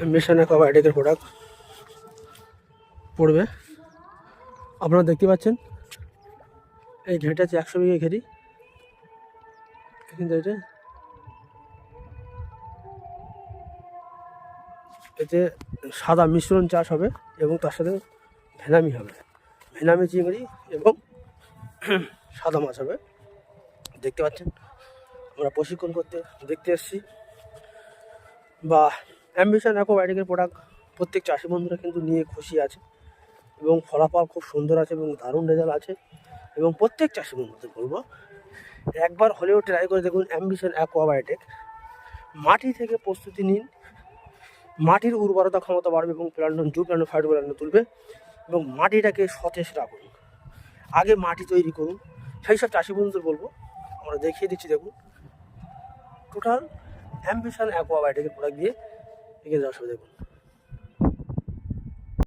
Mission অ্যাকোয়াবায়োটিকের product পড়বে। আপনারা দেখতে পাচ্ছেন এই ঘেরটা আছে 100 বিঘে ঘেরি। কিন্তু এতে সাদা মিশ্রণ চাষ হবে এবং তার সাথে ভেনামি হবে, ভেনামি চিংড়ি এবং সাদা মাছ হবে। দেখতে পাচ্ছেন আমরা প্রশিক্ষণ করতে দেখতে এসেছি। বা অ্যাম্বিশন অ্যাকোয়াবায়োটিকের প্রোডাক্ট প্রত্যেক চাষি বন্ধুরা কিন্তু নিয়ে খুশি আছে এবং ফলাফল খুব সুন্দর আছে এবং দারুণ রেজাল্ট আছে। এবং প্রত্যেক চাষি বন্ধুদের বলবো একবার হলেও ট্রাই করে দেখুন অ্যাম্বিশন অ্যাকোয়াবায়োটিক। মাটি থেকে প্রস্তুতি নিন, মাটির উর্বরতা ক্ষমতা বাড়বে এবং প্ল্যান্টন ফাইটোপ্ল্যান্টন তুলবে এবং মাটিটাকে সতেজ রাখুন। আগে মাটি তৈরি করুন। সেই সব চাষি বন্ধুদের বলবো আমরা দেখিয়ে দিচ্ছি, দেখুন টোটাল অ্যাম্বিশন অ্যাকোয়াবায়োটিকের প্রোডাক্ট দিয়ে এগিয়ে যাওয়া দেখুন।